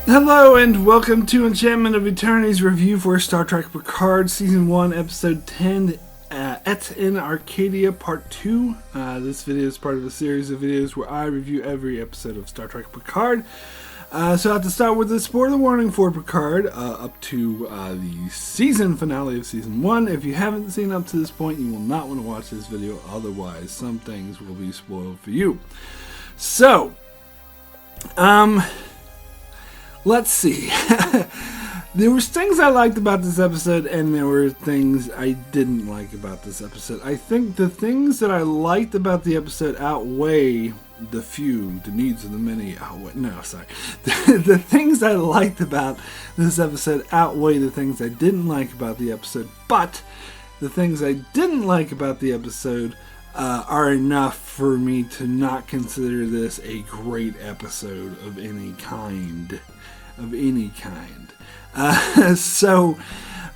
Hello and welcome to Enchantment of Eternity's review for Star Trek Picard Season 1, Episode 10, Et in Arcadia Part 2. This video is part of a series of videos where I review every episode of Star Trek Picard. So I have to start with a spoiler warning for Picard up to the season finale of Season 1. If you haven't seen up to this point, you will not want to watch this video, otherwise some things will be spoiled for you. So, let's see. There was things I liked about this episode, and there were things I didn't like about this episode. I think the things that I liked about the episode outweigh the few, the needs of the many. The things I liked about this episode outweigh the things I didn't like about the episode, but the things I didn't like about the episode are enough for me to not consider this a great episode of any kind. So,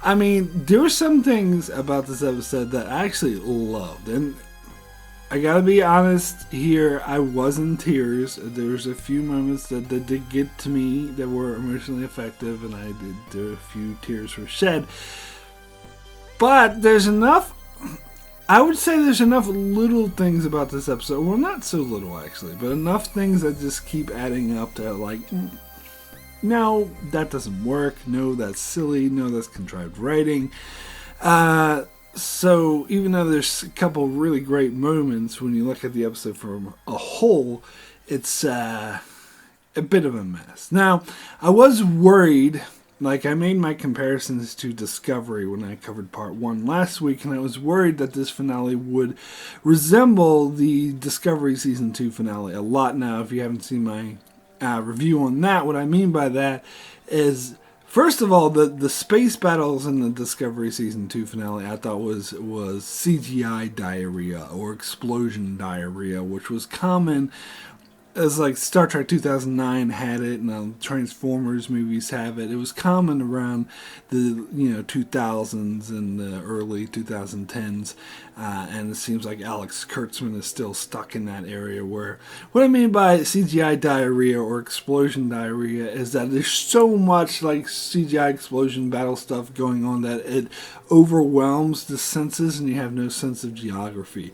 I mean, there were some things about this episode that I actually loved, and I gotta be honest here, I was in tears. There was a few moments that did get to me that were emotionally effective, and there were a few tears were shed. But there's enough, I would say there's enough little things about this episode, well, not so little actually, but enough things that just keep adding up to like, no, that doesn't work. No, that's silly. No, that's contrived writing. So even though there's a couple really great moments when you look at the episode from a whole, it's a bit of a mess. Now, I was worried, like I made my comparisons to Discovery when I covered part 1 last week, and I was worried that this finale would resemble the Discovery Season 2 finale a lot. Now, if you haven't seen my review on that, what I mean by that is, first of all, the space battles in the Discovery Season 2 finale I thought was CGI diarrhea or explosion diarrhea, which was common as like Star Trek 2009 had it, and Transformers movies have it. It was common around the 2000s and the early 2010s, and it seems like Alex Kurtzman is still stuck in that area. Where what I mean by CGI diarrhea or explosion diarrhea is that there's so much like CGI explosion battle stuff going on that it overwhelms the senses, and you have no sense of geography.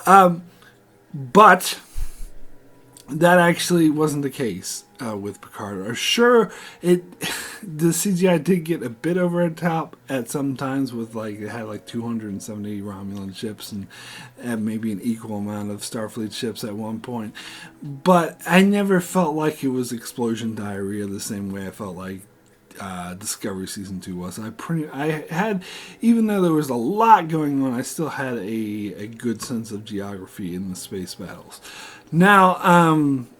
But that actually wasn't the case with Picard. Sure, the CGI did get a bit over the top at some times with like it had like 270 Romulan ships and maybe an equal amount of Starfleet ships at one point. But I never felt like it was explosion diarrhea the same way I felt like Discovery Season 2 was. I had, even though there was a lot going on, I still had a good sense of geography in the space battles. Now,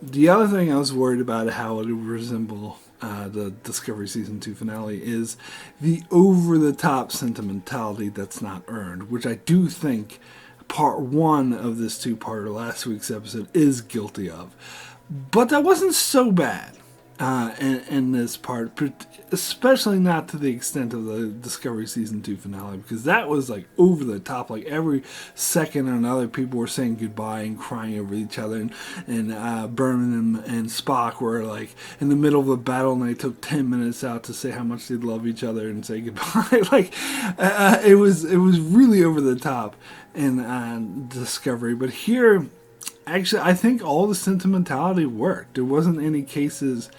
the other thing I was worried about how it would resemble the Discovery Season 2 finale is the over-the-top sentimentality that's not earned, which I do think part 1 of this two-parter last week's episode is guilty of. But that wasn't so bad in this part, especially not to the extent of the Discovery Season 2 finale, because that was like over the top. Like every second or another, people were saying goodbye and crying over each other, and Berman and Spock were like in the middle of a battle, and they took 10 minutes out to say how much they love each other and say goodbye. Like it was really over the top in Discovery, but here, actually, I think all the sentimentality worked. There wasn't any cases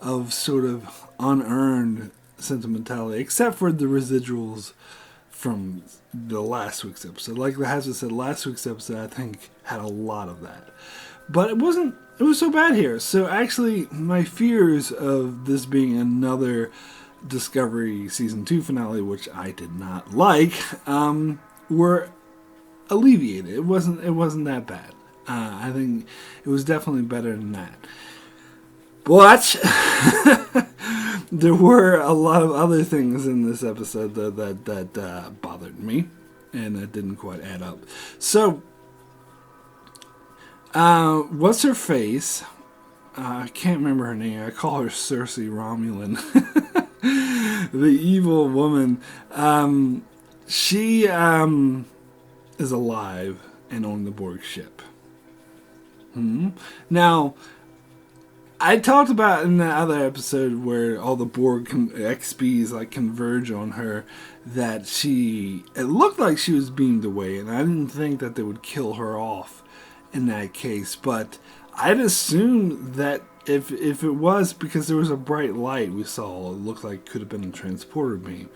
of sort of unearned sentimentality, except for the residuals from the last week's episode. Like Hazard said, last week's episode, I think, had a lot of that. But it was so bad here. So actually, my fears of this being another Discovery Season 2 finale, which I did not like, were alleviated. It wasn't that bad. I think it was definitely better than that. But there were a lot of other things in this episode that bothered me, and that didn't quite add up. So, what's her face? I can't remember her name. I call her Cersei Romulan. The evil woman. She is alive and on the Borg ship. Now, I talked about in the other episode where all the Borg XPs like converge on her that it looked like she was beamed away, and I didn't think that they would kill her off in that case, but I'd assume that if it was because there was a bright light we saw, it looked like it could have been a transporter beam.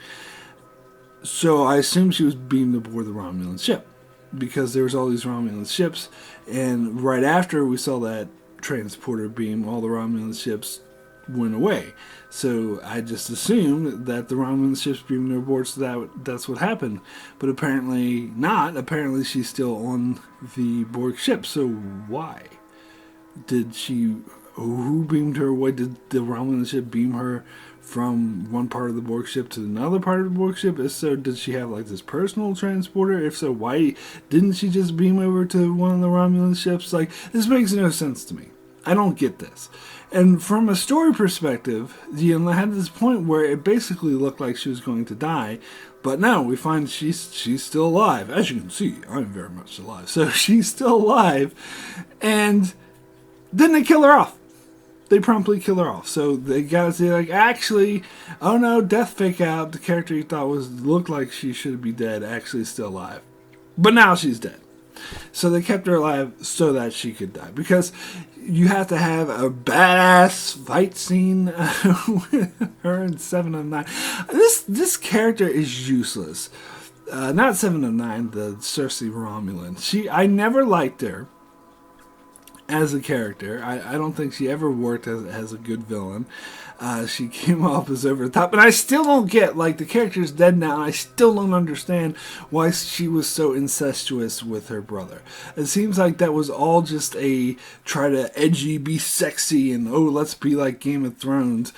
So I assumed she was beamed aboard the Romulan ship because there was all these Romulan ships, and right after we saw that transporter beam, all the Romulan ships went away. So I just assumed that the Romulan ships beamed her aboard, so that's what happened. But apparently not. Apparently she's still on the Borg ship. So why? Who beamed her away? Did the Romulan ship beam her from one part of the Borg ship to another part of the Borg ship? If so, did she have like this personal transporter? If so, why didn't she just beam over to one of the Romulan ships? Like, this makes no sense to me. I don't get this. And from a story perspective, I had this point where it basically looked like she was going to die, but no, we find she's still alive. As you can see, I'm very much alive. So she's still alive, and then they kill her off. They promptly kill her off. So they gotta say, like, actually, oh no, death fake out. The character you thought looked like she should be dead actually is still alive. But now she's dead. So they kept her alive so that she could die. Because you have to have a badass fight scene with her in 7 of 9. This character is useless. Not 7 of 9, the Cersei Romulan. I never liked her as a character. I don't think she ever worked as a good villain. She came off as over the top, and I still don't get, like, the character's dead now, and I still don't understand why she was so incestuous with her brother. It seems like that was all just a try to edgy, be sexy, and let's be like Game of Thrones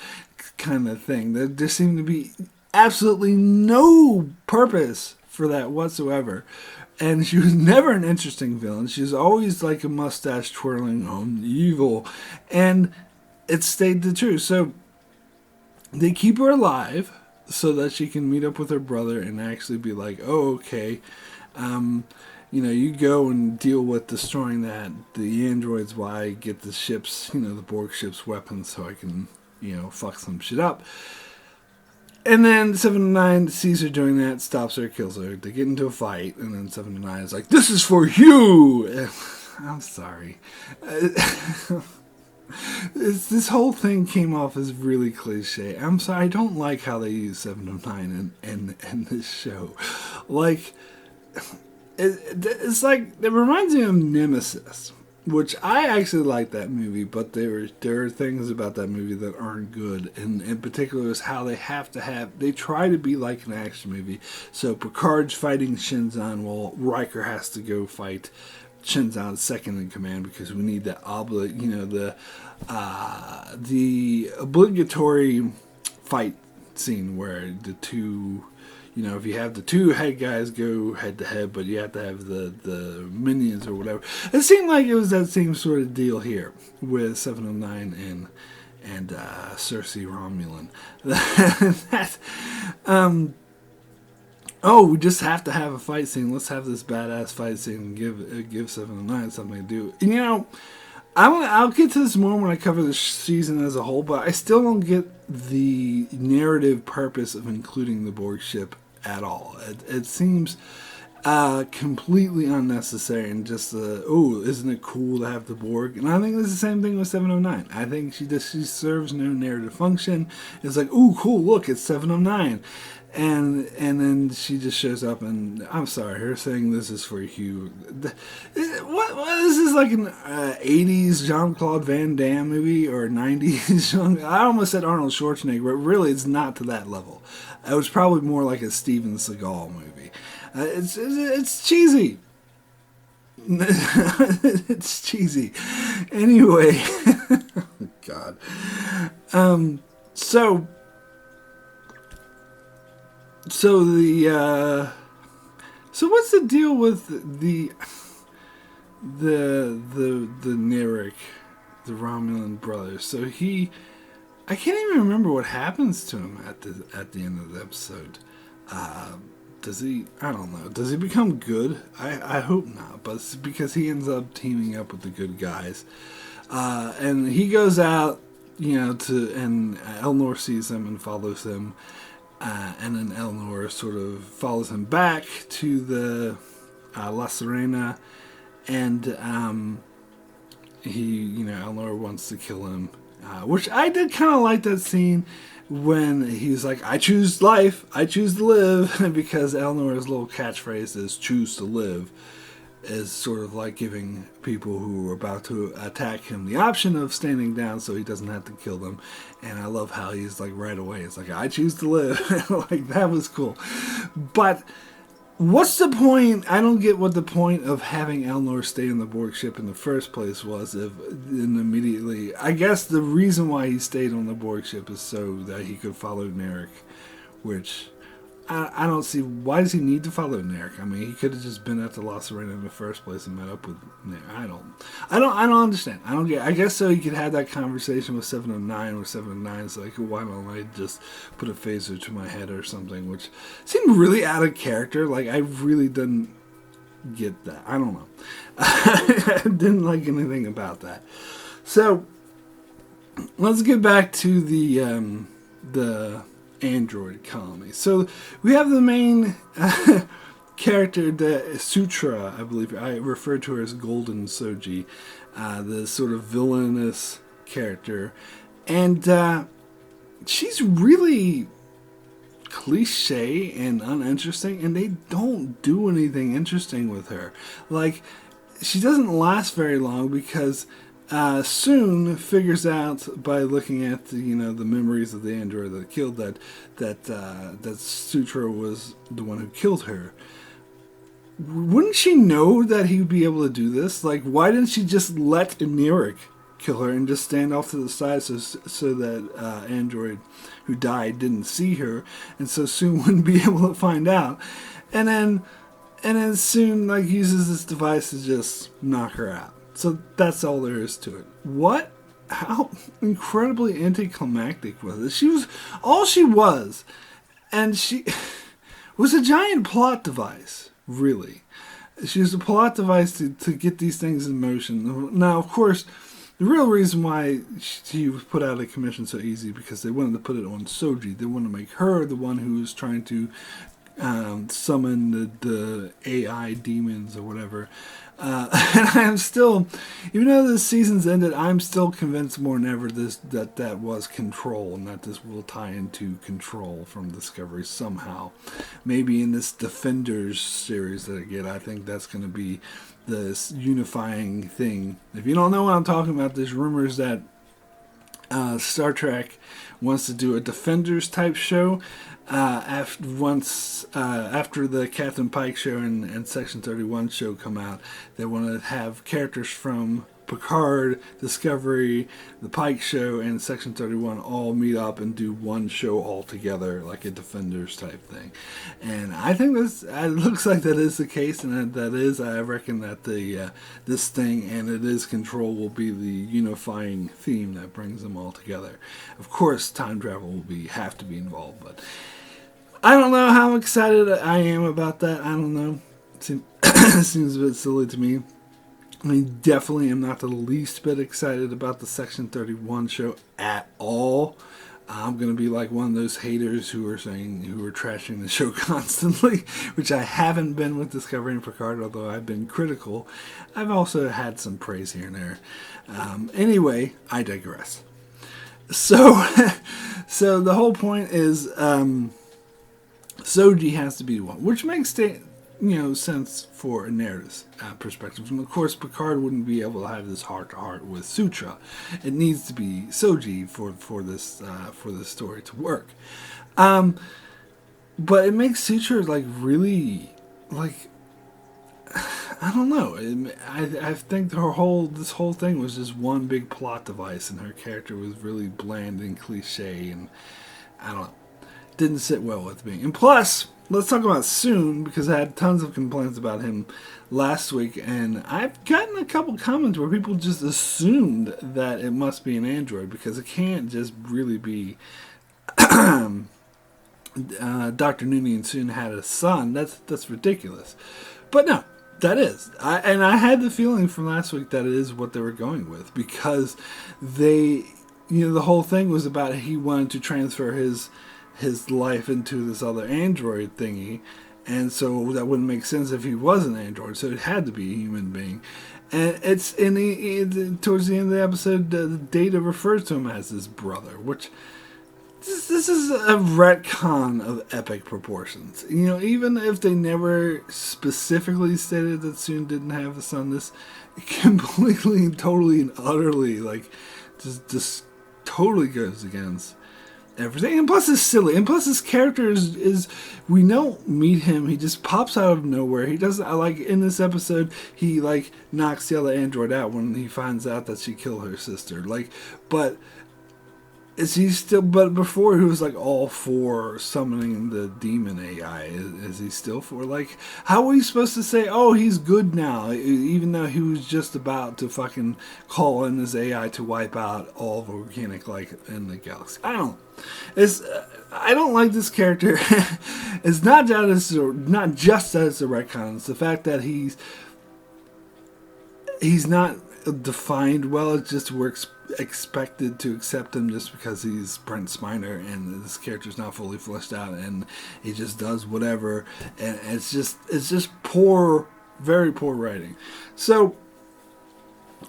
kind of thing. There seemed to be absolutely no purpose for that whatsoever. And she was never an interesting villain. She was always like a mustache twirling evil. And it stayed the truth. So they keep her alive so that she can meet up with her brother and actually be like, oh, okay, you go and deal with destroying the androids while I get the ships, the Borg ships' weapons so I can, fuck some shit up. And then 7 of 9 sees her doing that, stops her, kills her. They get into a fight, and then 7 of 9 is like, this is for you! I'm sorry. This whole thing came off as really cliche. I'm sorry, I don't like how they use 7 of 9 in this show. Like, it's like, it reminds me of Nemesis, which I actually like that movie, but there are things about that movie that aren't good, and in particular is how they try to be like an action movie. So Picard's fighting Shinzon while Riker has to go fight Shinzon's second in command because we need the obligatory fight scene where the two, if you have the two head guys go head to head, but you have to have the minions or whatever. It seemed like it was that same sort of deal here with 709 and Cersei Romulan. We just have to have a fight scene. Let's have this badass fight scene and give 709 something to do. I'll get to this more when I cover the season as a whole, but I still don't get the narrative purpose of including the Borg ship at all. It seems completely unnecessary and just, isn't it cool to have the Borg? And I think it's the same thing with 709. I think she serves no narrative function. It's like, ooh, cool, look, it's 709. And then she just shows up and, I'm sorry, her saying this is for Hugh. What is this, like an 80s Jean-Claude Van Damme movie or 90s? I almost said Arnold Schwarzenegger, but really it's not to that level. It was probably more like a Steven Seagal movie. It's cheesy. It's cheesy. Anyway. Oh, God. So what's the deal with the Narek, the Romulan brother? So I can't even remember what happens to him at the end of the episode. Does he? I don't know. Does he become good? I hope not, but it's because he ends up teaming up with the good guys. And he goes out, and Elnor sees him and follows him. And then Elnor sort of follows him back to the La Serena, and Elnor wants to kill him, which I did kind of like that scene when he's like, "I choose life, I choose to live," because Elnor's little catchphrase is "choose to live," is sort of like giving people who are about to attack him the option of standing down so he doesn't have to kill them. And I love how he's like right away, it's like, "I choose to live." Like, that was cool. But what's the point? I don't get what the point of having Elnor stay in the Borg ship in the first place was. Immediately, I guess the reason why he stayed on the Borg ship is so that he could follow Narek, which I don't see. Why does he need to follow Narek? I mean, he could have just been at the La Serena in the first place and met up with Narek. I don't understand. I don't get. I guess so he could have that conversation with 709, or 709 is like, "Why don't I just put a phaser to my head or something?" Which seemed really out of character. Like, I really didn't get that. I don't know. I didn't like anything about that. So let's get back to the android colony. So we have the main character, the Sutra, I believe. I refer to her as Golden Soji, the sort of villainous character. And she's really cliche and uninteresting, and they don't do anything interesting with her. Like, she doesn't last very long because Soon figures out by looking at the memories of the android that killed that Sutra was the one who killed her. Wouldn't she know that he would be able to do this? Like, why didn't she just let Narek kill her and just stand off to the side so that android who died didn't see her, and so Soon wouldn't be able to find out, and then Soon uses this device to just knock her out. So that's all there is to it. How incredibly anticlimactic was it? She was all she was, and she was a giant plot device, really. She was a plot device to get these things in motion. Now, of course, the real reason why she was put out of commission so easy because they wanted to put it on Soji. They wanted to make her the one who was trying to summon the AI demons or whatever. And I am still, even though this season's ended, I'm still convinced more than ever that was Control, and that this will tie into Control from Discovery somehow. Maybe in this Defenders series that I get, I think that's going to be this unifying thing. If you don't know what I'm talking about, there's rumors that Star Trek wants to do a Defenders type show. After the Captain Pike show and Section 31 show come out, they want to have characters from Picard, Discovery, the Pike show, and Section 31 all meet up and do one show all together, like a Defenders type thing. And I think it looks like that is the case, and that is, I reckon that this thing, and it is Control, will be the unifying theme that brings them all together. Of course, time travel will have to be involved, but I don't know how excited I am about that. I don't know. It seems a bit silly to me. I definitely am not the least bit excited about the Section 31 show at all. I'm going to be like one of those haters who are trashing the show constantly, which I haven't been with Discovery and Picard, although I've been critical. I've also had some praise here and there. Anyway, I digress. So the whole point is Soji has to be the one, which makes sense for a narrative perspective. And of course, Picard wouldn't be able to have this heart-to-heart with Sutra. It needs to be Soji for this story to work. But it makes Sutra really I don't know. I think this whole thing was just one big plot device, and her character was really bland and cliche, and I don't know. Didn't sit well with me. And plus, let's talk about Soon, because I had tons of complaints about him last week, and I've gotten a couple comments where people just assumed that it must be an android, because it can't just really be Dr. Noonien Soon had a son. That's ridiculous. But no, That is, and I had the feeling from last week that it is what they were going with, because they, the whole thing was about he wanted to transfer his life into this other android thingy, and so that wouldn't make sense if he was an android. So it had to be a human being, and it's towards the end of the episode, Data refers to him as his brother, which. This is a retcon of epic proportions. Even if they never specifically stated that Soon didn't have a son, this completely, totally, and utterly, just totally goes against everything. And plus, it's silly. And plus, his character is we don't meet him. He just pops out of nowhere. He doesn't, in this episode, he, knocks the other android out when he finds out that she killed her sister. But... is he still? But before he was all for summoning the demon AI. Is he still for How are we supposed to say? Oh, he's good now, even though he was just about to fucking call in this AI to wipe out all of organic life in the galaxy. I don't. I don't like this character. It's not just that it's a retcon. It's the fact that he's not defined well. It just works. Expected to accept him just because he's Brent Spiner and this character's not fully fleshed out and he just does whatever, and it's just poor, very poor writing. So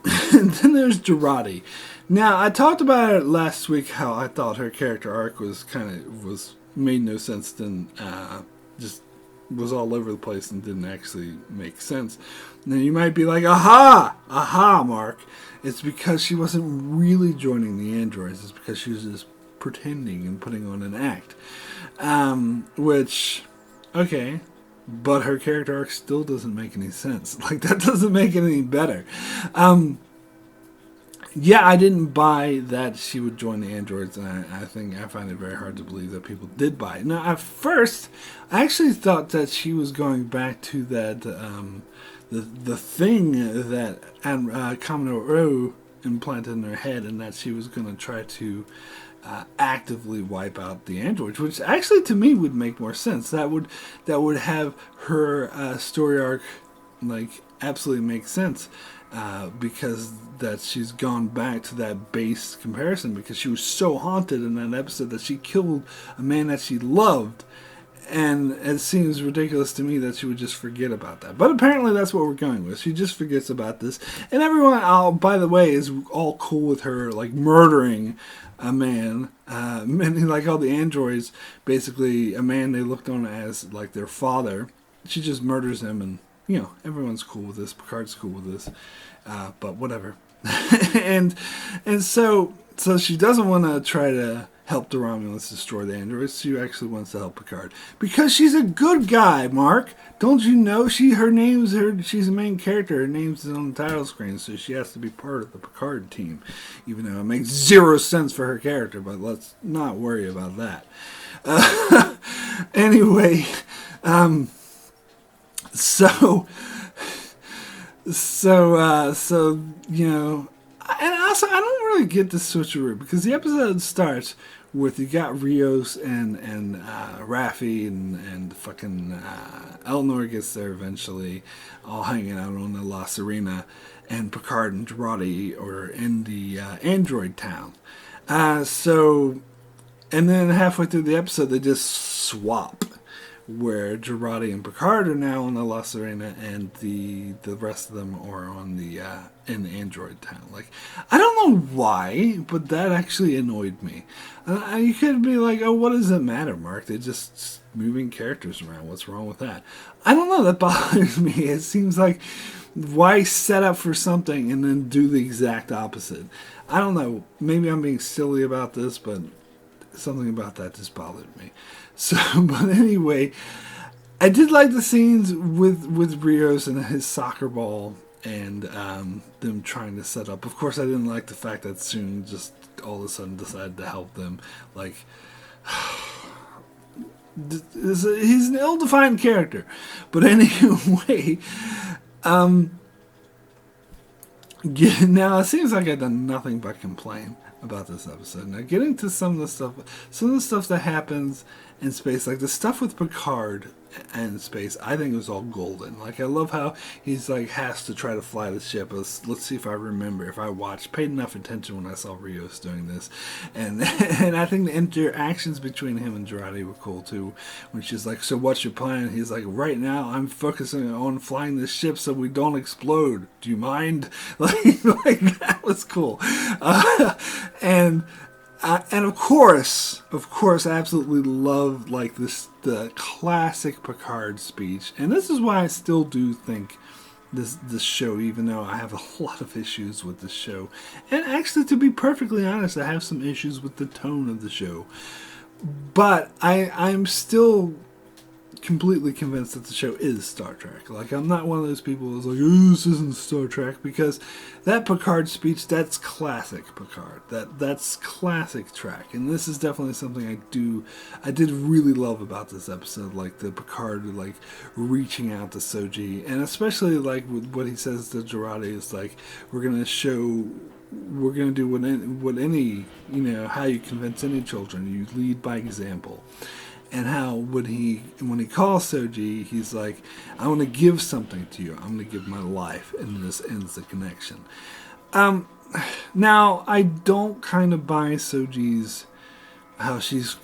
and then there's Girardi. Now I talked about it last week how I thought her character arc was made no sense, then just was all over the place and didn't actually make sense. Now you might be like, aha, Mark. It's because she wasn't really joining the androids. It's because she was just pretending and putting on an act. Which, okay, but her character arc still doesn't make any sense. That doesn't make it any better. Yeah, I didn't buy that she would join the androids, and I find it very hard to believe that people did buy it. Now, at first, I actually thought that she was going back to that, the thing that Commodore O implanted in her head, and that she was going to try to actively wipe out the androids, which actually to me would make more sense. That would have her story arc absolutely make sense, because that she's gone back to that base comparison, because she was so haunted in that episode that she killed a man that she loved. And it seems ridiculous to me that she would just forget about that. But apparently that's what we're going with. She just forgets about this. And everyone, by the way, is all cool with her, murdering a man. Many, all the androids, basically, a man they looked on as, their father. She just murders him, and, everyone's cool with this. Picard's cool with this. But whatever. and so she doesn't want to try to help the Romulans destroy the androids. She actually wants to help Picard because she's a good guy, Mark. Don't you know? She's a main character. Her name's on the title screen, so she has to be part of the Picard team, even though it makes zero sense for her character. But let's not worry about that. Anyway, so and also, I don't really get the switcheroo, because the episode starts with you got Rios and Raffi and fucking Elnor gets there eventually, all hanging out on the La Serena, and Picard and Girardi are in the android town. And then halfway through the episode, they just swap, where Girardi and Picard are now on the La Serena, and the rest of them are on in the android town. I don't know why, but that actually annoyed me. You could be like, oh, what does it matter, Mark? They're just moving characters around. What's wrong with that? I don't know. That bothers me. It seems like, why set up for something and then do the exact opposite? I don't know. Maybe I'm being silly about this, but something about that just bothered me. So, but anyway, I did like the scenes with Rios and his soccer ball and them trying to set up. Of course, I didn't like the fact that Soon just all of a sudden decided to help them. He's an ill-defined character. But anyway, now it seems like I've done nothing but complain. about this episode. Now, getting to some of the stuff that happens in space, like the stuff with Picard and space, I think it was all golden. Like, I love how he's like has to try to fly the ship. Let's see if I remember, if I paid enough attention when I saw Rios doing this, and and I think the interactions between him and Jurati were cool too. When she's like, "So what's your plan?" He's like, "Right now, I'm focusing on flying this ship so we don't explode. Do you mind?" Like that was cool, and. And of course, I absolutely love like the classic Picard speech, and this is why I still do think this show, even though I have a lot of issues with this show, and actually, to be perfectly honest, I have some issues with the tone of the show, but I'm still completely convinced that the show is Star Trek. Like, I'm not one of those people who's like, "Oh, this isn't Star Trek," because that Picard speech, that's classic Picard. That's classic Trek, and this is definitely something I did really love about this episode, like the Picard like reaching out to Soji, and especially like with what he says to Jurati is like, we're gonna do what any, how you convince any children. You lead by example. And how when he calls Soji, he's like, "I want to give something to you. I'm going to give my life," and this ends the connection. Now I don't kind of buy Soji's how she's,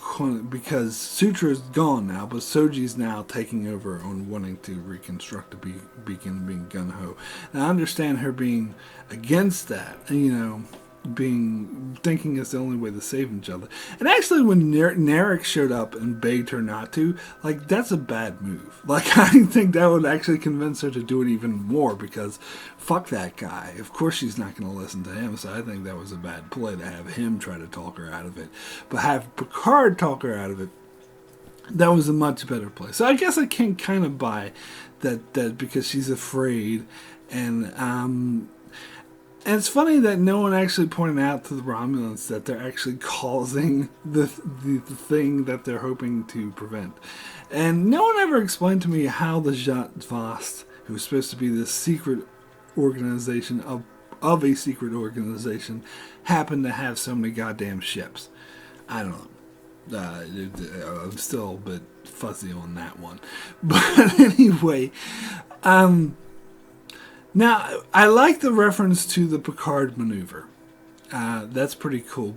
because Sutra is gone now, but Soji's now taking over on wanting to reconstruct the beacon, being gung-ho. Now I understand her being against that, thinking it's the only way to save each other. And actually, when Narek showed up and begged her not to, like, that's a bad move. Like, I think that would actually convince her to do it even more, because fuck that guy. Of course she's not going to listen to him, so I think that was a bad play to have him try to talk her out of it. But have Picard talk her out of it, that was a much better play. So I guess I can kind of buy that because she's afraid, and it's funny that no one actually pointed out to the Romulans that they're actually causing the thing that they're hoping to prevent. And no one ever explained to me how the Zhat Vaast, who's supposed to be this secret organization of a secret organization, happened to have so many goddamn ships. I don't know. I'm still a bit fuzzy on that one. But anyway, now, I like the reference to the Picard maneuver. That's pretty cool.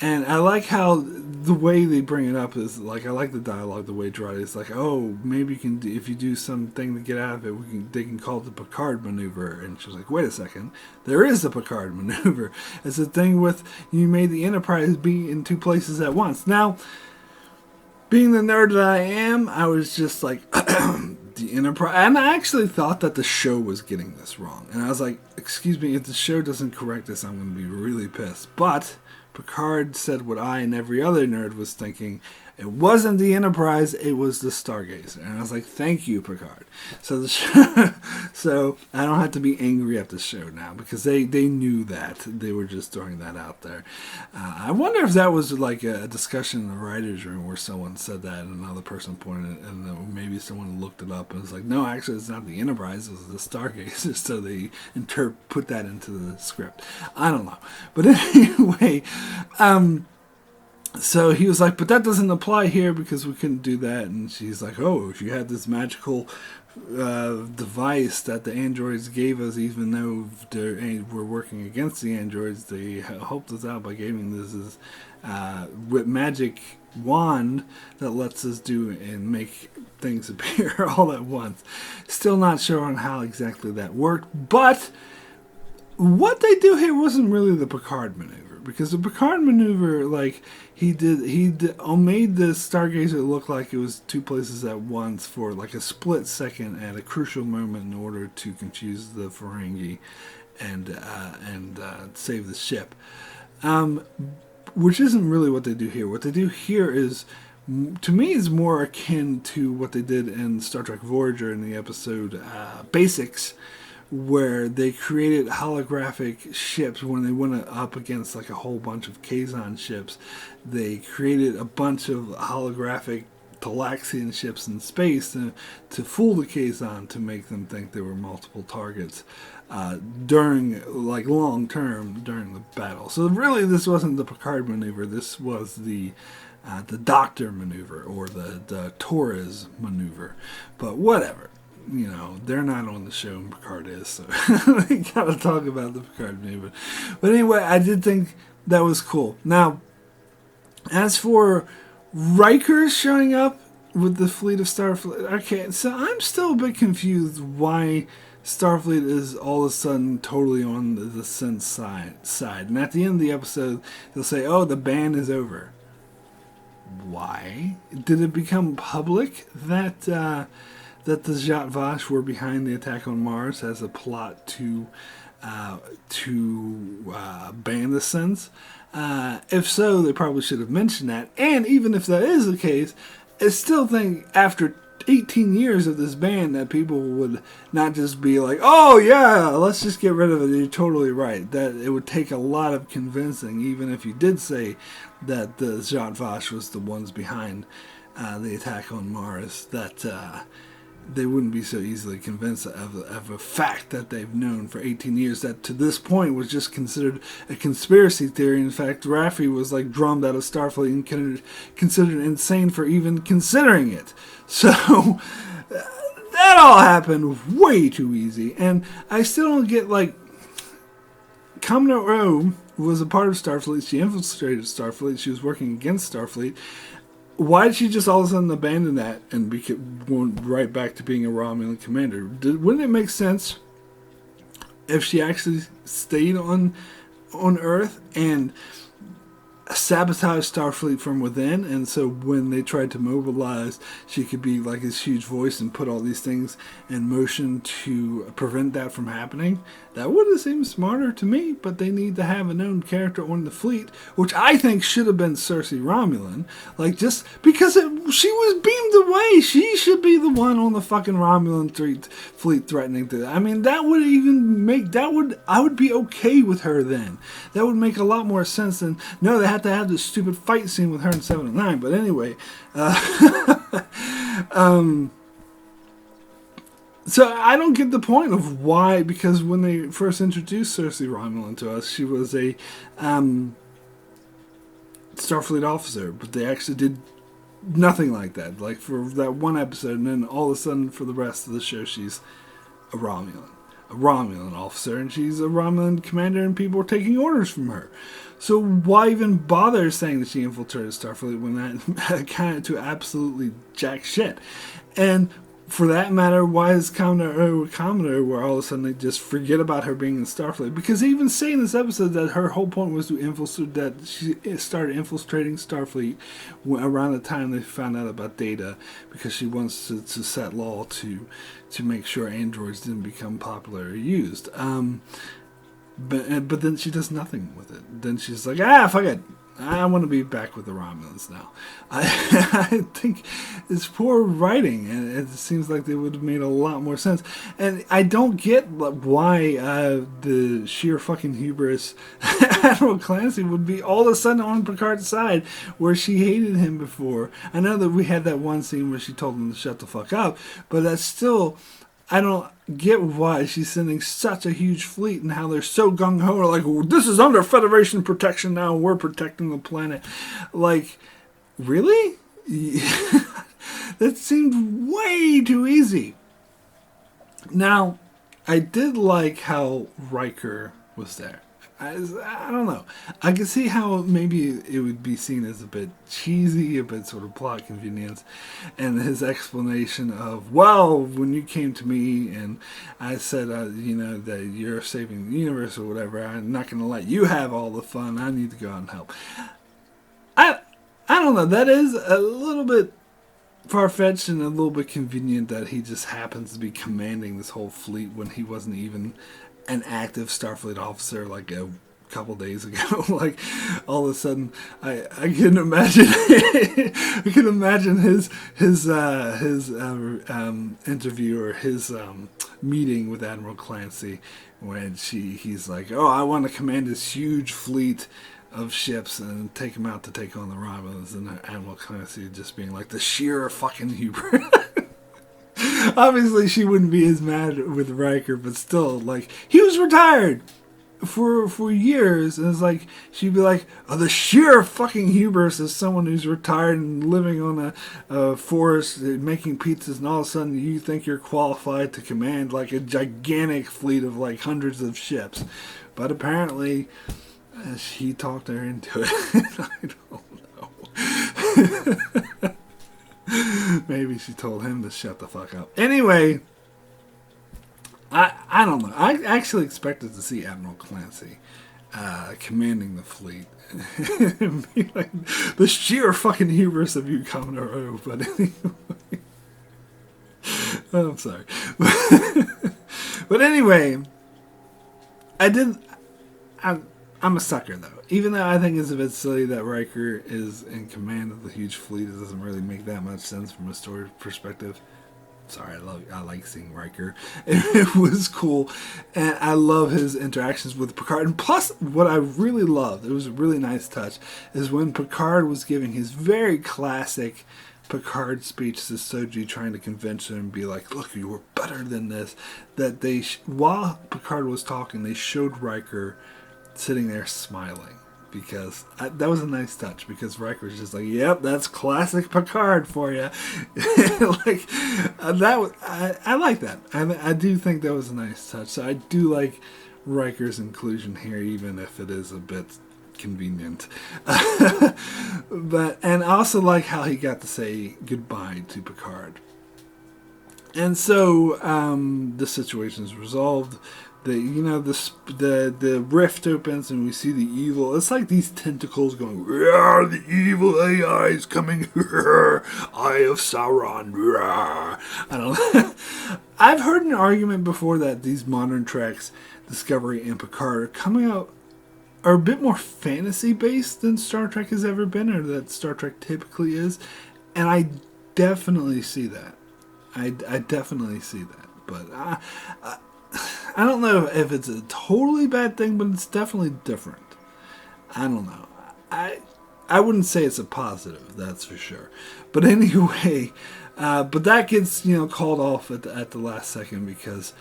And I like how the way they bring it up is, like, I like the dialogue, the way Jurati is like, "Oh, maybe you can, if you do something to get out of it, they can call it the Picard maneuver." And she's like, "Wait a second, there is the Picard maneuver. It's the thing with, you made the Enterprise be in two places at once." Now, being the nerd that I am, I was just like, the Enterprise, and I actually thought that the show was getting this wrong, and I was like, "Excuse me, if the show doesn't correct this, I'm going to be really pissed." But Picard said what I and every other nerd was thinking. It wasn't the Enterprise, it was the Stargazer. And I was like, "Thank you, Picard." So the show, so I don't have to be angry at the show now, because they knew that. They were just throwing that out there. I wonder if that was like a discussion in the writer's room where someone said that and another person pointed it, and then maybe someone looked it up and was like, "No, actually it's not the Enterprise, it was the Stargazer." So they put that into the script. I don't know. But anyway, so he was like, "But that doesn't apply here because we couldn't do that." And she's like, "Oh, if you had this magical device that the androids gave us, even though we're working against the androids, they helped us out by giving this magic wand that lets us do and make things appear all at once." Still not sure on how exactly that worked, but what they do here wasn't really the Picard maneuver. Because the Picard maneuver, like, he made the Stargazer look like it was two places at once for like a split second at a crucial moment in order to confuse the Ferengi and save the ship. Which isn't really what they do here. What they do here is, to me, is more akin to what they did in Star Trek Voyager in the episode Basics, where they created holographic ships when they went up against like a whole bunch of Kazon ships. They created a bunch of holographic Talaxian ships in space to fool the Kazon to make them think there were multiple targets during, like, long term during the battle. So really, this wasn't the Picard maneuver. This was the Doctor maneuver, or the Torres maneuver. But whatever. You know, they're not on the show and Picard is, so we gotta talk about the Picard maneuver. But anyway, I did think that was cool. Now, as for Riker showing up with the fleet of Starfleet, okay, so I'm still a bit confused why Starfleet is all of a sudden totally on the Sense side. And at the end of the episode, they'll say, oh, the ban is over. Why? Did it become public that the Zhat Vash were behind the attack on Mars as a plot to ban the Sense? If so, they probably should have mentioned that. And even if that is the case, I still think after 18 years of this ban that people would not just be like, oh yeah, let's just get rid of it. You're totally right. That it would take a lot of convincing, even if you did say that the Zhat Vash was the ones behind the attack on Mars, that they wouldn't be so easily convinced of a fact that they've known for 18 years that to this point was just considered a conspiracy theory. In fact, Raffi was like drummed out of Starfleet and considered insane for even considering it. So that all happened way too easy. And I still don't get, like, Commodore O was a part of Starfleet. She infiltrated Starfleet. She was working against Starfleet. Why did she just all of a sudden abandon that and went right back to being a Romulan commander? Wouldn't it make sense if she actually stayed on Earth and sabotaged Starfleet from within, and so when they tried to mobilize, she could be like this huge voice and put all these things in motion to prevent that from happening? That would have seemed smarter to me, but they need to have a known character on the fleet, which I think should have been Cersei Romulan. Like, just because she was beamed away, she should be the one on the fucking Romulan fleet threatening to. I mean, that would even make I would be okay with her then. That would make a lot more sense than no. They had to have this stupid fight scene with her in 7 and 9. But anyway, so I don't get the point of why, because when they first introduced Cersei Romulan to us, she was a Starfleet officer, but they actually did nothing like that. Like for that one episode, and then all of a sudden for the rest of the show, she's a Romulan officer, and she's a Romulan commander, and people are taking orders from her. So why even bother saying that she infiltrated Starfleet when that kind of to absolutely jack shit? And for that matter, why is Commodore where all of a sudden they just forget about her being in Starfleet? Because they even say in this episode that her whole point was to infiltrate, that she started infiltrating Starfleet around the time they found out about Data, because she wants to set law to make sure androids didn't become popular or used. But then she does nothing with it. Then she's like, fuck it. I want to be back with the Romulans now. I think it's poor writing, and it seems like they would have made a lot more sense. And I don't get why the sheer fucking hubris Admiral Clancy would be all of a sudden on Picard's side, where she hated him before. I know that we had that one scene where she told him to shut the fuck up, but that's still... I don't get why she's sending such a huge fleet and how they're so gung-ho, like, well, this is under Federation protection now, and we're protecting the planet. Like, really? That seemed way too easy. Now, I did like how Riker was there. I don't know. I can see how maybe it would be seen as a bit cheesy, a bit sort of plot convenience, and his explanation of, well, when you came to me and I said, that you're saving the universe or whatever, I'm not going to let you have all the fun. I need to go out and help. I don't know. That is a little bit far-fetched and a little bit convenient that he just happens to be commanding this whole fleet when he wasn't even an active Starfleet officer like a couple days ago. Like, all of a sudden, I can imagine I can imagine his interview or his meeting with Admiral Clancy when he's like, oh, I want to command this huge fleet of ships and take them out to take on the Romulans, and Admiral Clancy just being like the sheer fucking hubris. Obviously, she wouldn't be as mad with Riker, but still, like, he was retired for years, and it's like she'd be like, "Oh, the sheer fucking hubris of someone who's retired and living on a forest making pizzas, and all of a sudden you think you're qualified to command like a gigantic fleet of like hundreds of ships." But apparently, he talked her into it. I don't know. Maybe she told him to shut the fuck up. Anyway, I don't know. I actually expected to see Admiral Clancy commanding the fleet. Be like, the sheer fucking hubris of you, Commodore O. But anyway, I'm sorry. But anyway, I'm a sucker, though. Even though I think it's a bit silly that Riker is in command of the huge fleet, it doesn't really make that much sense from a story perspective. Sorry, I like seeing Riker. It was cool, and I love his interactions with Picard. And plus, what I really loved, it was a really nice touch, is when Picard was giving his very classic Picard speech to Soji, trying to convince her and be like, "Look, you were better than this." That they, while Picard was talking, they showed Riker sitting there smiling, because that was a nice touch, because Riker was just like, "Yep, that's classic Picard for you." Like I like that. I do think that was a nice touch. So I do like Riker's inclusion here, even if it is a bit convenient. But and I also like how he got to say goodbye to Picard. And so the situation is resolved. The rift opens and we see the evil. It's like these tentacles going, "The evil AI is coming, Eye of Sauron." I don't know. I've heard an argument before that these modern treks, Discovery and Picard, are a bit more fantasy based than Star Trek has ever been, or that Star Trek typically is, and I definitely see that. I definitely see that, but I don't know if it's a totally bad thing, but it's definitely different. I don't know. I wouldn't say it's a positive, that's for sure. But anyway, but that gets called off at the last second, because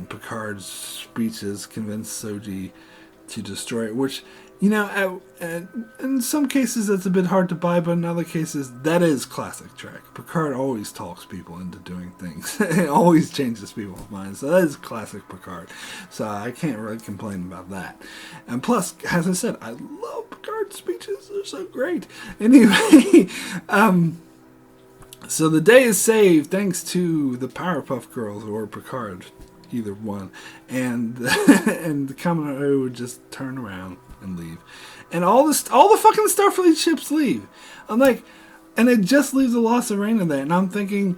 Picard's speeches convinced Soji to destroy it, which in some cases that's a bit hard to buy, but in other cases that is classic Trek. Picard always talks people into doing things. It always changes people's minds. So that is classic Picard. So I can't really complain about that. And plus, as I said, I love Picard's speeches. They're so great. Anyway, so the day is saved thanks to the Powerpuff Girls, or Picard, either one, and the Commodore O would just turn around and leave, and all the fucking Starfleet ships leave. I'm like, and it just leaves the Lost Arena there, and I'm thinking,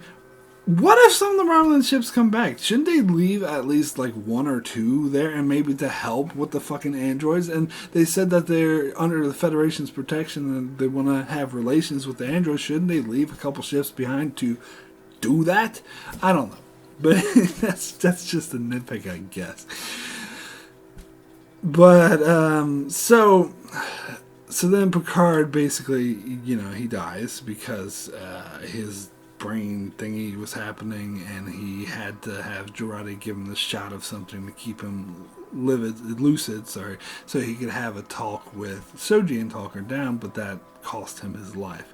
what if some of the Romulan ships come back? Shouldn't they leave at least like one or two there, and maybe to help with the fucking androids? And they said that they're under the Federation's protection and they want to have relations with the androids. Shouldn't they leave a couple ships behind to do that? I don't know. But that's just a nitpick, I guess. But so then Picard basically, he dies because his brain thingy was happening, and he had to have Jurati give him the shot of something to keep him lucid, so he could have a talk with Soji and talk her down. But that cost him his life,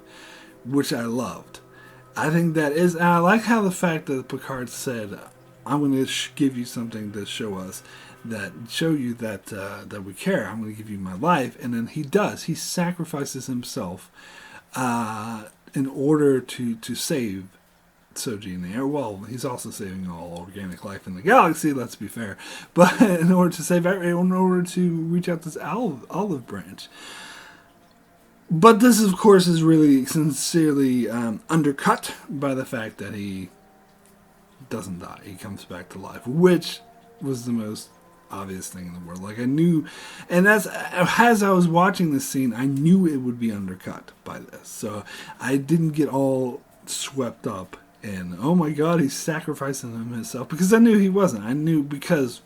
which I loved. I think that is, and I like how the fact that Picard said, "I'm going to give you something to show you that we care. I'm going to give you my life," and then he does. He sacrifices himself in order to save Soji in the air. Well, he's also saving all organic life in the galaxy. Let's be fair, but in order to reach out this olive branch. But this, of course, is really sincerely undercut by the fact that he doesn't die. He comes back to life, which was the most obvious thing in the world. Like, I knew, and as I was watching this scene, I knew it would be undercut by this. So I didn't get all swept up in, oh my god, he's sacrificing himself, because I knew he wasn't. I knew because,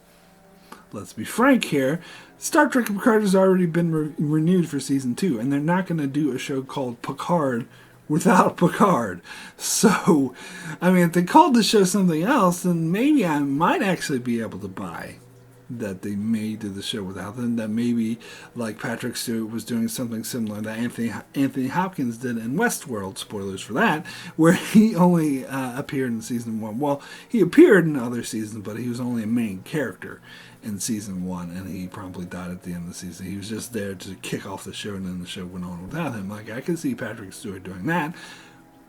let's be frank here, Star Trek Picard has already been renewed for season 2, and they're not going to do a show called Picard without Picard. So, I mean, if they called the show something else, then maybe I might actually be able to buy that they may do the show without them. That maybe, like Patrick Stewart was doing something similar that Anthony Hopkins did in Westworld, spoilers for that, where he only appeared in season 1. Well, he appeared in other seasons, but he was only a main character in season 1, and he probably died at the end of the season. He was just there to kick off the show, and then the show went on without him. Like, I could see Patrick Stewart doing that,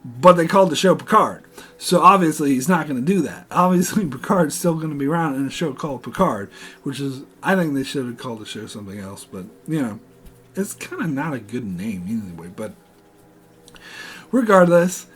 but they called the show Picard. So obviously he's not going to do that. Obviously Picard's still going to be around in a show called Picard, which is, I think they should have called the show something else, but, you know, it's kind of not a good name anyway. But regardless,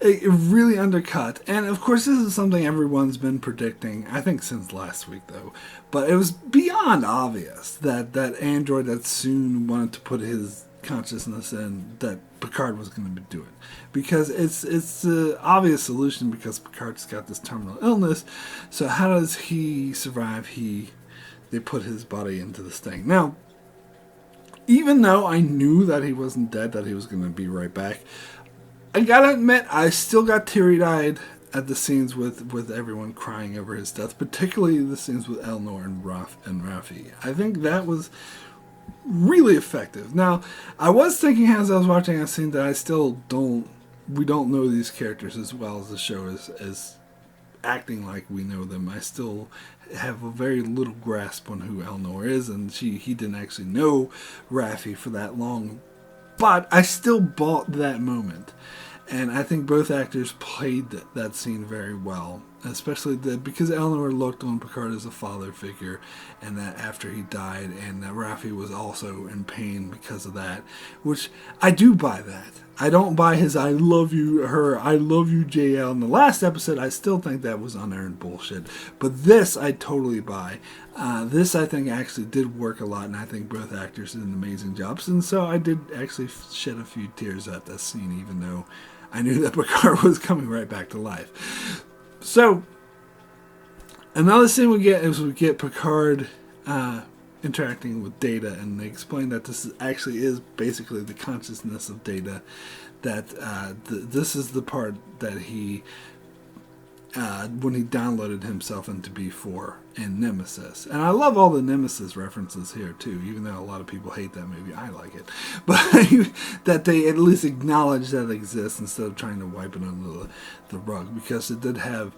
it really undercut. And of course this is something everyone's been predicting, I think since last week though. But it was beyond obvious that android that soon wanted to put his consciousness in, that Picard was going to do it, because it's the obvious solution, because Picard's got this terminal illness. So how does he survive? They put his body into this thing. Now, even though I knew that he wasn't dead, that he was going to be right back, I gotta admit I still got teary-eyed at the scenes with everyone crying over his death, particularly the scenes with Elnor and Raffi. I think that was really effective. Now, I was thinking as I was watching, I seen that we don't know these characters as well as the show is acting like we know them. I still have a very little grasp on who Elnor is, and he didn't actually know Raffi for that long. But I still bought that moment. And I think both actors played that scene very well, especially because Elnor looked on Picard as a father figure, and that after he died, and that Raffi was also in pain because of that, which I do buy that. I don't buy his I love you JL in the last episode. I still think that was unearned bullshit. But this I totally buy. This I think actually did work a lot, and I think both actors did amazing jobs. And so I did actually shed a few tears at that scene, even though I knew that Picard was coming right back to life. So, another scene we get Picard interacting with Data, and they explain that this is basically the consciousness of Data, that this is the part that he, when he downloaded himself into B4 and Nemesis. And I love all the Nemesis references here too, even though a lot of people hate that movie. I like it. But that they at least acknowledge that it exists instead of trying to wipe it under the rug, because it did have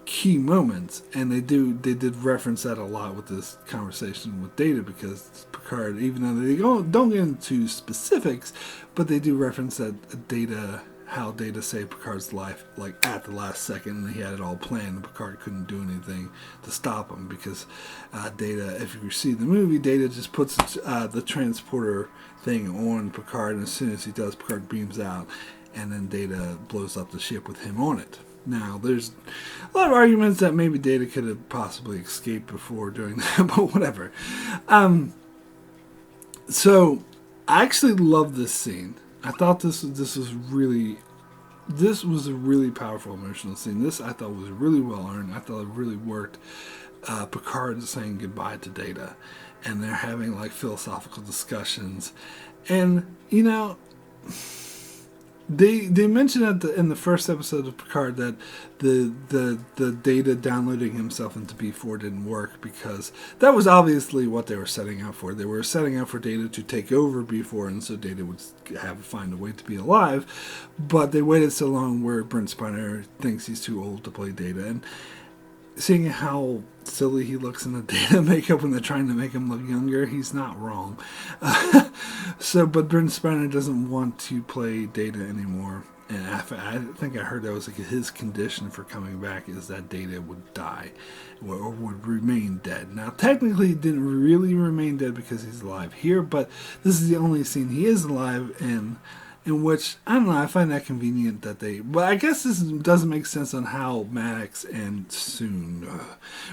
key moments, and they did reference that a lot with this conversation with Data, because Picard, even though they don't get into specifics, but they do reference that how Data saved Picard's life, like at the last second, and he had it all planned, and Picard couldn't do anything to stop him, because Data, if you see the movie, Data just puts the transporter thing on Picard, and as soon as he does, Picard beams out, and then Data blows up the ship with him on it. Now, there's a lot of arguments that maybe Data could have possibly escaped before doing that, but whatever. So, I actually love this scene. I thought this was a really powerful emotional scene. This I thought was really well earned. I thought it really worked. Picard saying goodbye to Data, and they're having like philosophical discussions, and you know, they mentioned in the first episode of Picard that the Data downloading himself into B4 didn't work, because that was obviously what they were setting out for. They were setting out for Data to take over B4, and so Data would find a way to be alive. But they waited so long where Brent Spiner thinks he's too old to play Data, and seeing how silly he looks in the Data makeup when they're trying to make him look younger, he's not wrong. But Brent Spiner doesn't want to play Data anymore. And I think I heard that was like his condition for coming back, is that Data would die or would remain dead. Now, technically, he didn't really remain dead because he's alive here, but this is the only scene he is alive in which, I don't know, I find that convenient that but I guess this doesn't make sense on how Maddox and Soon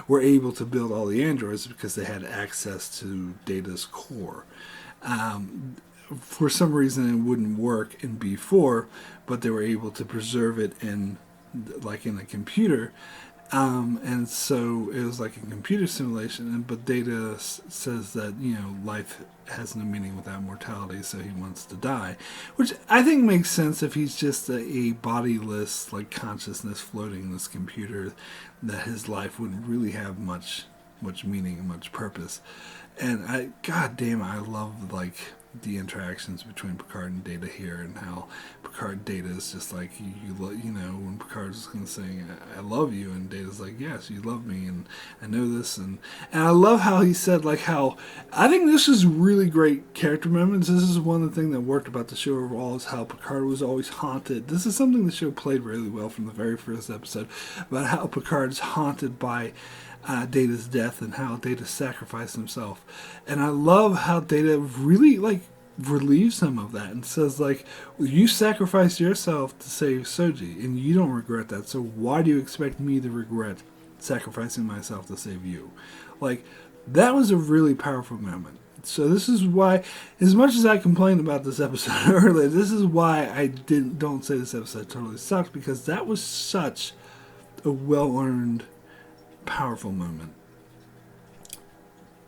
were able to build all the androids, because they had access to Data's core. For some reason it wouldn't work in B4, but they were able to preserve it in a computer, And so it was like a computer simulation, but Data says that, life has no meaning without mortality, so he wants to die. Which I think makes sense if he's just a bodiless, like, consciousness floating in this computer, that his life wouldn't really have much meaning and much purpose. And god damn it, I love, like, the interactions between Picard and Data here, and how Picard Data is just like, when Picard's going to say, I love you, and Data's like, yes, you love me, and I know this, and I love how he said, like, how, I think this is really great character moments. This is one of the things that worked about the show overall, is how Picard was always haunted. This is something the show played really well from the very first episode, about how Picard's haunted by Data's death, and how Data sacrificed himself. And I love how Data really, like, relieves him of that and says, like, well, you sacrificed yourself to save Soji, and you don't regret that, so why do you expect me to regret sacrificing myself to save you? Like, that was a really powerful moment. So this is why, as much as I complained about this episode earlier, this is why I don't say this episode totally sucked, because that was such a well-earned, powerful moment.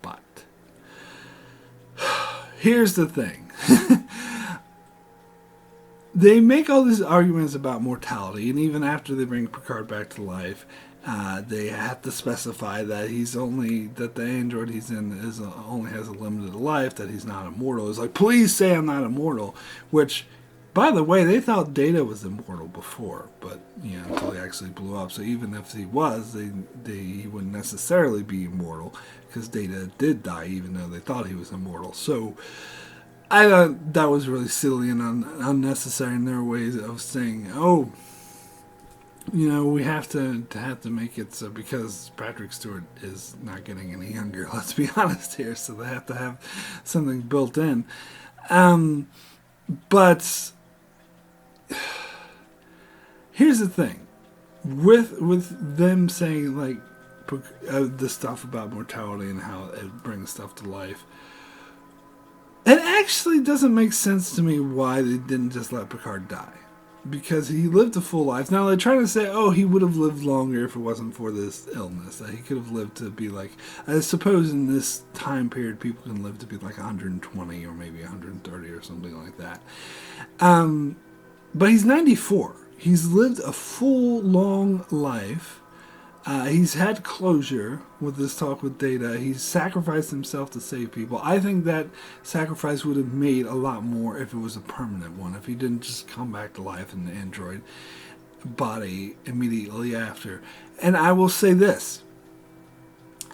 But here's the thing. They make all these arguments about mortality, and even after they bring Picard back to life, they have to specify that that the android he's in only has a limited life, that he's not immortal. It's like, please say I'm not immortal, which, by the way, they thought Data was immortal before, but until he actually blew up. So even if he was, he wouldn't necessarily be immortal, because Data did die, even though they thought he was immortal. So I thought that was really silly and unnecessary in their ways of saying, oh, we have to make it so, because Patrick Stewart is not getting any younger. Let's be honest here. So they have to have something built in. But here's the thing, with them saying, like, the stuff about mortality and how it brings stuff to life, it actually doesn't make sense to me why they didn't just let Picard die, because he lived a full life. Now they're trying to say, oh, he would have lived longer if it wasn't for this illness, that he could have lived to be like, I suppose in this time period people can live to be like 120 or maybe 130 or something like that. But he's 94. He's lived a full, long life. He's had closure with this talk with Data. He's sacrificed himself to save people. I think that sacrifice would have made a lot more if it was a permanent one, if he didn't just come back to life in the android body immediately after. And I will say this.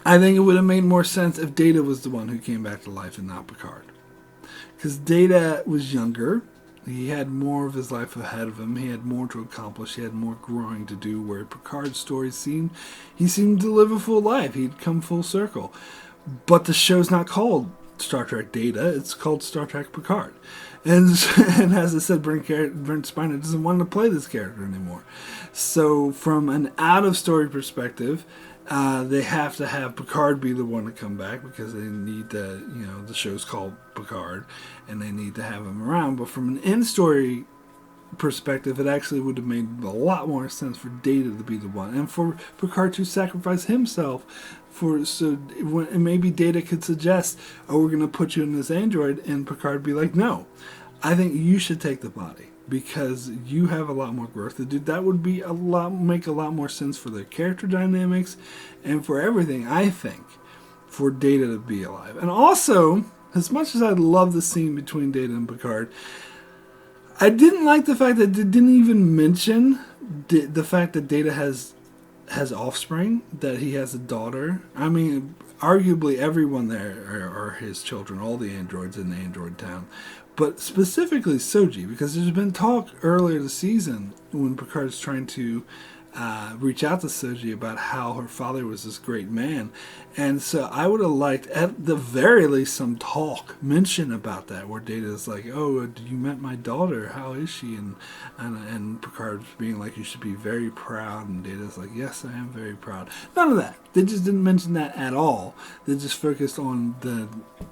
I think it would have made more sense if Data was the one who came back to life and not Picard. Because Data was younger. He had more of his life ahead of him. He had more to accomplish. He had more growing to do, where Picard's story seemed to live a full life. He'd come full circle. But the show's not called Star Trek Data. It's called Star Trek Picard. And as I said, Brent Spiner doesn't want to play this character anymore. So from an out-of-story perspective, they have to have Picard be the one to come back, because they need the show's called Picard, and they need to have him around. But from an in-story perspective, it actually would have made a lot more sense for Data to be the one, and for Picard to sacrifice himself. And maybe Data could suggest, oh, we're going to put you in this android, and Picard be like, no, I think you should take the body, because you have a lot more growth to do. That would be make a lot more sense for their character dynamics and for everything, I think, for Data to be alive. And also, as much as I love the scene between Data and Picard, I didn't like the fact that they didn't even mention the fact that Data has offspring, that he has a daughter. I mean, arguably everyone there are his children, all the androids in the android town. But specifically Soji, because there's been talk earlier this season when Picard's trying to reach out to Soji about how her father was this great man. And so I would have liked, at the very least, some talk, mention about that, where Data's like, oh, you met my daughter, how is she? And Picard's being like, you should be very proud. And Data's like, yes, I am very proud. None of that. They just didn't mention that at all. They just focused on the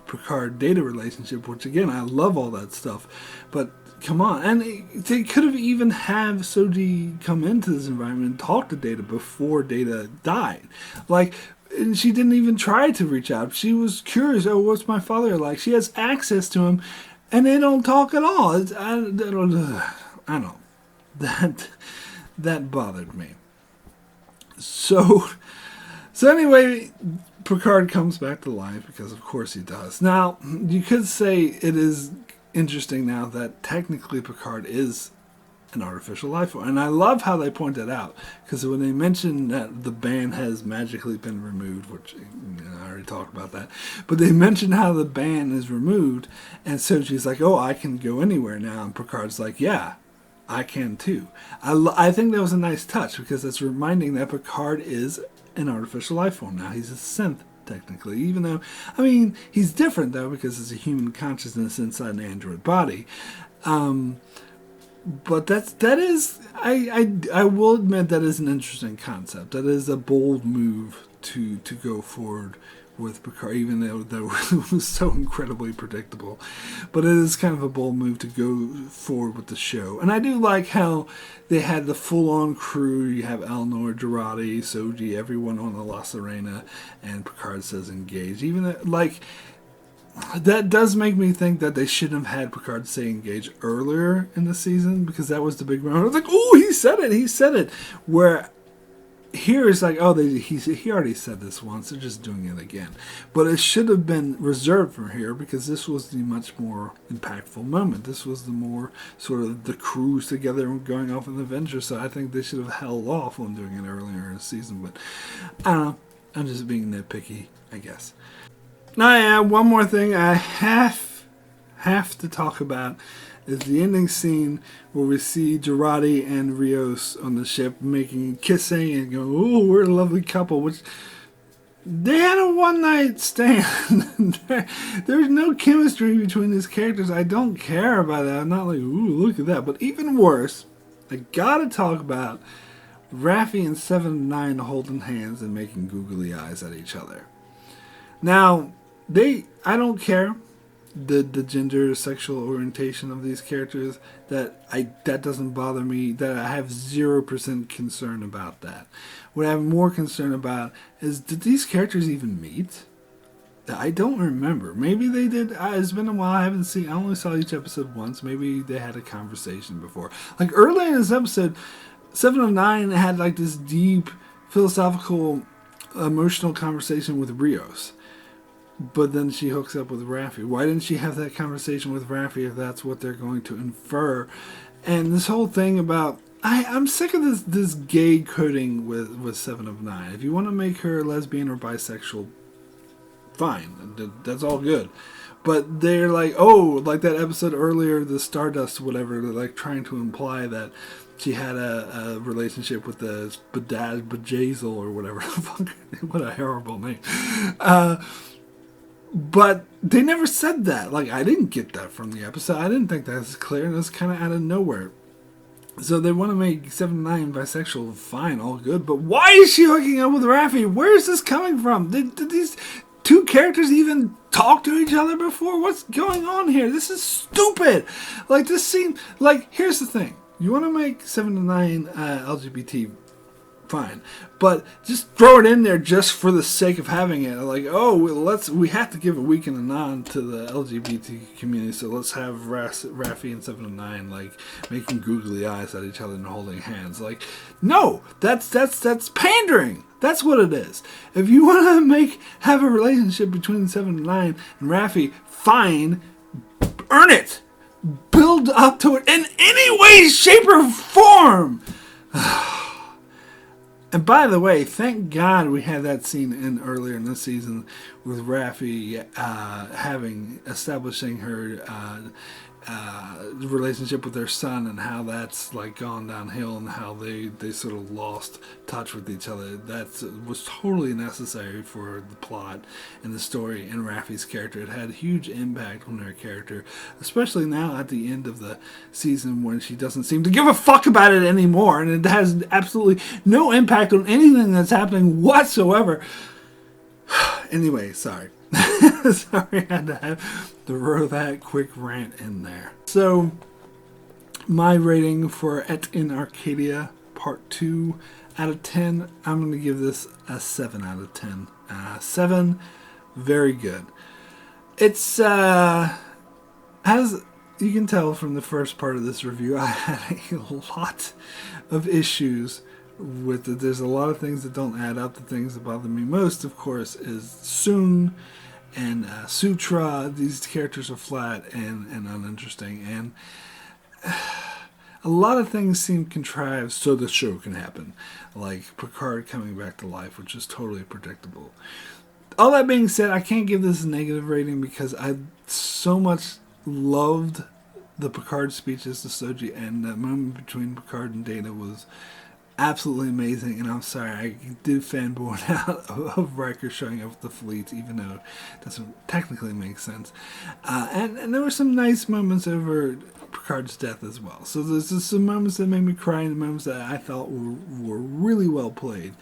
Picard-Data relationship, which, again, I love all that stuff. But Come on. And they could have even have Soji come into this environment and talk to Data before Data died. Like, and she didn't even try to reach out. She was curious, oh, what's my father like? She has access to him, and they don't talk at all. I don't. That bothered me. So anyway, Picard comes back to life, because of course he does. Now, you could say it is interesting now that technically Picard is an artificial life form. And I love how they point that out, because when they mention that the ban has magically been removed, which I already talked about that, but they mention how the ban is removed, and Soji's like, oh, I can go anywhere now, and Picard's like, yeah, I can too. I think that was a nice touch, because it's reminding that Picard is an artificial life form now. He's a synth, technically, even though, I mean, he's different though, because it's a human consciousness inside an android body. But that is, I will admit, that is an interesting concept. That is a bold move to go forward with Picard, even though it was so incredibly predictable. But it is kind of a bold move to go forward with the show. And I do like how they had the full-on crew. You have Elnor, Jurati, Soji, everyone on the La Sirena, and Picard says engage. Even like, that does make me think that they shouldn't have had Picard say engage earlier in the season, because that was the big round. I was like, oh, he said it. Where here it's like, oh, he already said this once. They're just doing it again. But it should have been reserved for here, because this was the much more impactful moment. This was the more sort of the crews together and going off on the adventure. So I think they should have held off on doing it earlier in the season. But I don't know. I'm just being nitpicky, I guess. Now, yeah, one more thing I have to talk about is the ending scene where we see Jurati and Rios on the ship kissing and going, oh, we're a lovely couple, which they had a one-night stand. There's no chemistry between these characters. I don't care about that. I'm not like, ooh, look at that. But even worse, I gotta talk about Raffi and 7 of 9 holding hands and making googly eyes at each other. Now, I don't care the gender, sexual orientation of these characters. That doesn't bother me. That I have 0% concern about that. What I have more concern about is, did these characters even meet? I don't remember. Maybe they did. It's been a while. I haven't seen. I only saw each episode once. Maybe they had a conversation before. Like early in this episode, 7 of 9 had like this deep philosophical, emotional conversation with Rios. But then she hooks up with Raffi. Why didn't she have that conversation with Raffi if that's what they're going to infer? And this whole thing about... I'm sick of this gay coding with 7 of 9. If you want to make her lesbian or bisexual, fine. That's all good. But they're like, oh, like that episode earlier, the Stardust, whatever, they're like trying to imply that she had a relationship with the Bejazel or whatever. What a horrible name. But they never said that. Like, I didn't get that from the episode. I didn't think that was clear, and it was kind of out of nowhere. So they want to make 7 of 9 bisexual, fine, all good. But why is she hooking up with Raffi? Where is this coming from? Did these two characters even talk to each other before? What's going on here? This is stupid. Like, this seems... Like, here's the thing. You want to make 7 of 9 LGBT, fine, but just throw it in there just for the sake of having it. Like, oh, we have to give a wink and a nod to the LGBT community, so let's have Raffi and 7 of 9 like making googly eyes at each other and holding hands. Like, no, that's pandering. That's what it is. If you want to have a relationship between 7 of 9 and Raffi, fine, earn it. Build up to it in any way, shape, or form. And by the way, thank God we had that scene earlier in this season with Raffi establishing her relationship with their son, and how that's like gone downhill, and how they sort of lost touch with each other. That was totally necessary for the plot and the story and Raffi's character. It had a huge impact on her character, especially now at the end of the season when she doesn't seem to give a fuck about it anymore, and it has absolutely no impact on anything that's happening whatsoever. Anyway, sorry. Sorry, I had to throw that quick rant in there. So, My rating for Et in Arcadia Part 2 out of 10, I'm going to give this a 7 out of 10. 7, very good. It's, as you can tell from the first part of this review, I had a lot of issues with it. There's a lot of things that don't add up. The things that bother me most, of course, is Soon and Sutra. These characters are flat and uninteresting, and a lot of things seem contrived so the show can happen, like Picard coming back to life, which is totally predictable. All that being said, I can't give this a negative rating because I so much loved the Picard speeches to Soji, and that moment between Picard and Data was absolutely amazing. And I'm sorry, I did fanboy out of Riker showing up with the fleet, even though it doesn't technically make sense. And there were some nice moments over Picard's death as well. So there's just some moments that made me cry, and moments that I thought were really well played.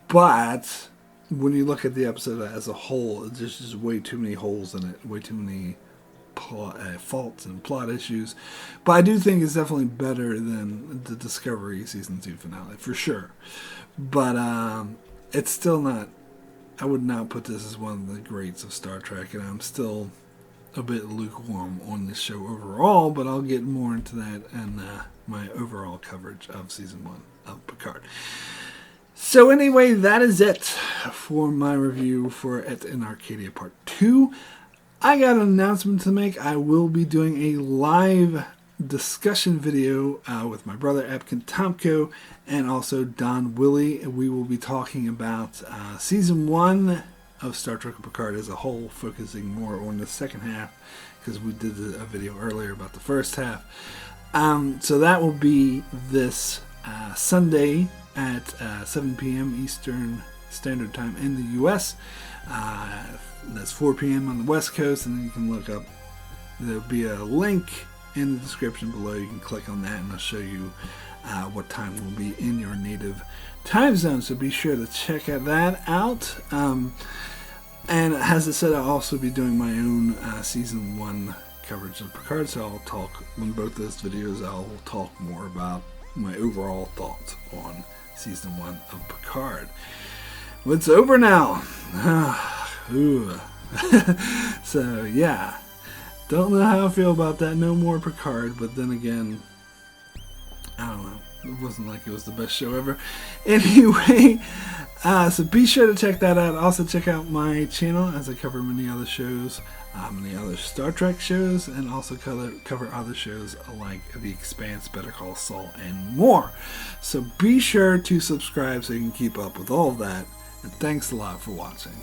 But when you look at the episode as a whole, there's just way too many holes in it, way too many faults and plot issues. But I do think it's definitely better than the Discovery Season 2 finale, for sure. But it's still not, I would not put this as one of the greats of Star Trek, and I'm still a bit lukewarm on this show overall, but I'll get more into that in my overall coverage of Season 1 of Picard. So anyway, that is it for my review for Et in Arcadia Part 2. I got an announcement to make. I will be doing a live discussion video with my brother Epkin Tomko and also Don Willie. We will be talking about Season 1 of Star Trek Picard as a whole, focusing more on the second half because we did a video earlier about the first half. So that will be this Sunday at 7 p.m. Eastern Standard Time in the U.S. That's 4 p.m. on the West Coast, and then you can look up, there'll be a link in the description below. You can click on that and I'll show you what time will be in your native time zone, so be sure to check that out. And as I said, I'll also be doing my own Season 1 coverage of Picard, so I'll talk, in both those videos, I'll talk more about my overall thoughts on Season 1 of Picard. Well, it's over now. So, yeah. Don't know how I feel about that. No more Picard, but then again, I don't know. It wasn't like it was the best show ever. Anyway, so be sure to check that out. Also check out my channel as I cover many other shows, many other Star Trek shows, and also cover other shows like The Expanse, Better Call Saul, and more. So be sure to subscribe so you can keep up with all of that. And thanks a lot for watching.